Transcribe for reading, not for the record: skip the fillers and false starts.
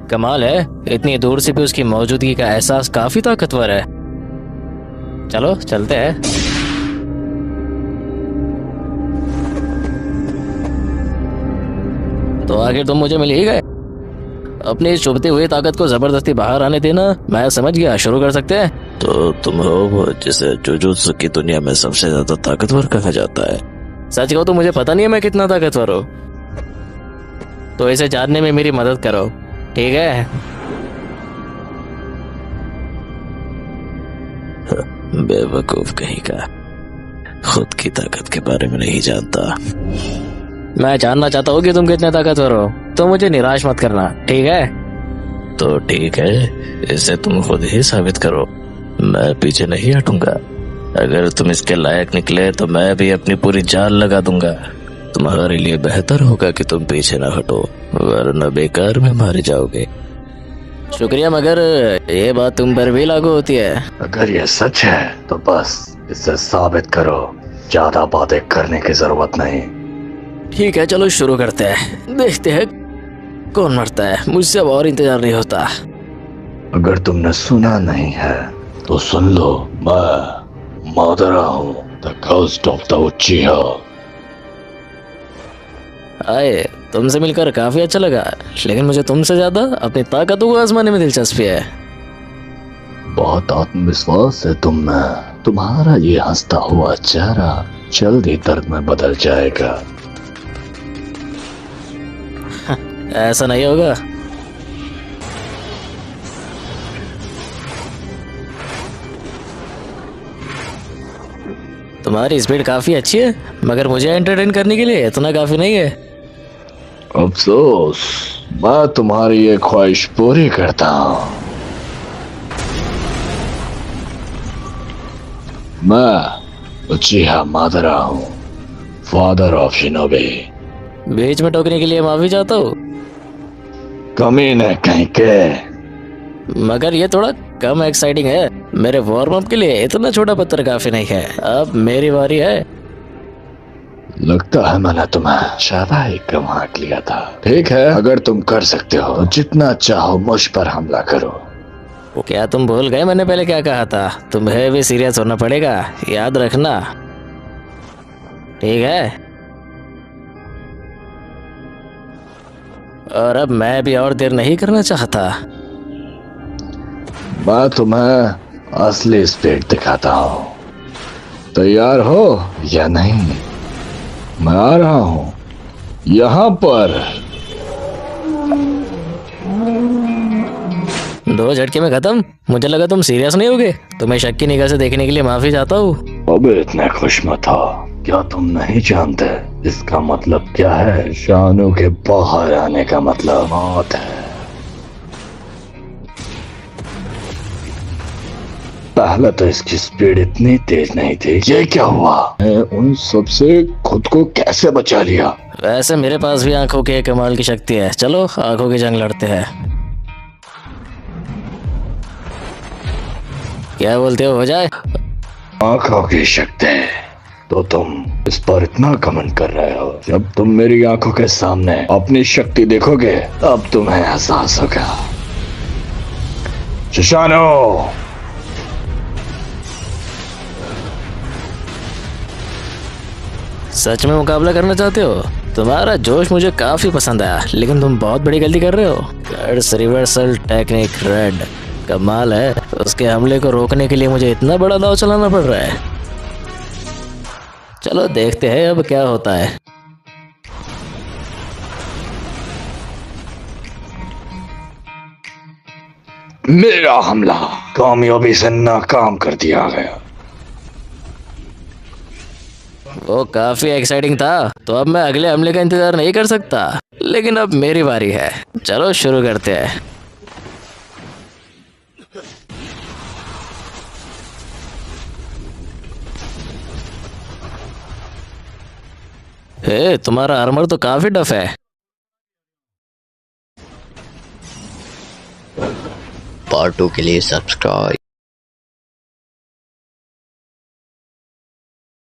कमाल है, इतनी दूर से भी उसकी मौजूदगी का एहसास काफी ताकतवर है। चलो चलते हैं। तो आखिर तुम मुझे मिल ही गए। अपनी इस चुभती हुई ताकत को जबरदस्ती बाहर आने देना, मैं समझ गया, शुरू कर सकते हैं। तो तुम हो वो जिसे जुजुत्सु की दुनिया में सबसे ज्यादा ताकतवर कहा जाता है। सच कहो तो मुझे पता नहीं है मैं कितना ताकतवर हूँ, तो इसे जानने में मेरी मदद करो, ठीक है? बेवकूफ कहीं का, खुद की ताकत के बारे में नहीं जानता। मैं जानना चाहता हूँ कि तुम कितने ताकतवर हो, तो मुझे निराश मत करना, ठीक है? तो ठीक है, इसे तुम खुद ही साबित करो, मैं पीछे नहीं हटूंगा। अगर तुम इसके लायक निकले तो मैं भी अपनी पूरी जान लगा दूंगा। तुम्हारे लिए बेहतर होगा कि तुम पीछे न हटो, वरना बेकार में मारे जाओगे। शुक्रिया, मगर ये बात तुम पर भी लागू होती है। अगर ये सच है तो बस इसे साबित करो, ज्यादा बातें करने की जरूरत नहीं। ठीक है, चलो शुरू करते हैं, देखते हैं कौन मरता है। मुझसे अब और इंतजार नहीं होता। अगर तुमने सुना नहीं है तो सुन लो, मैं मादरा हूँ, द घोस्ट ऑफ द उचिहा। आए, तुमसे मिलकर काफी अच्छा लगा, लेकिन मुझे तुमसे ज्यादा अपनी ताकतों को आजमाने में दिलचस्पी है। बहुत आत्मविश्वास है तुम में, तुम्हारा ये हंसता हुआ चेहरा जल्द ही दर्द में बदल जाएगा। ऐसा नहीं होगा। तुम्हारी स्पीड काफी अच्छी है, मगर मुझे एंटरटेन करने के लिए इतना काफी नहीं है। अफसोस, मैं तुम्हारी ये ख्वाहिश पूरी करता हूँ। मैं उचिहा मादरा हूँ, फादर ऑफ शिनोबी। बीच में टोकने के लिए माफी चाहता हूँ, कमीने कहीं के। मगर ये थोड़ा कम एक्साइटिंग है। मेरे वार्म अप के लिए इतना छोटा पत्थर काफी नहीं है। अब मेरी बारी है। लगता है मैंने तुम्हें ज्यादा ही कम आंक लिया था। ठीक है, अगर तुम कर सकते हो तो जितना चाहो मुझ पर हमला करो। क्या तुम भूल गए मैंने पहले क्या कहा था? तुम्हें भी सीरियस होना पड़ेगा, याद रखना, ठीक है? और अब मैं भी और देर नहीं करना चाहता। मैं तुम्हें असली स्पीड दिखाता हूँ। तैयार हो या नहीं? मैं आ रहा हूँ यहाँ पर। 2 झटके में खत्म। मुझे लगा तुम सीरियस नहीं होगे। तुम्हें शक की निगाह से देखने के लिए माफी चाहता हूँ। अब इतने खुश मत हो। क्या तुम नहीं जानते इसका मतलब क्या है? शानू के बाहर आने का मतलब मौत है। पहले तो इसकी स्पीड इतनी तेज नहीं थी। ये क्या हुआ? उन सबसे खुद को कैसे बचा लिया? वैसे मेरे पास भी आंखों की एक कमाल की शक्ति है। चलो आंखों की जंग लड़ते हैं। क्या बोलते हो जाए? आंखों की शक्ति? तो तुम इस पर इतना घमंड कर रहे हो। जब तुम मेरी आंखों के सामने अपनी शक्ति देखोगे तब तुम्हें एहसास होगा। शिशानो, सच में मुकाबला करना चाहते हो? तुम्हारा जोश मुझे काफी पसंद आया, लेकिन तुम बहुत बड़ी गलती कर रहे हो। रिवर्सल टेक्निक रेड, कमाल है। उसके हमले को रोकने के लिए मुझे इतना बड़ा दांव चलाना पड़ रहा है। चलो देखते हैं अब क्या होता है। मेरा हमला कामयाबी से नाकाम कर दिया गया। वो काफी एक्साइटिंग था, तो अब मैं अगले हमले का इंतजार नहीं कर सकता। लेकिन अब मेरी बारी है। चलो शुरू करते हैं। हे, तुम्हारा आर्मर तो काफी टफ है। पार्ट 2 के लिए सब्सक्राइब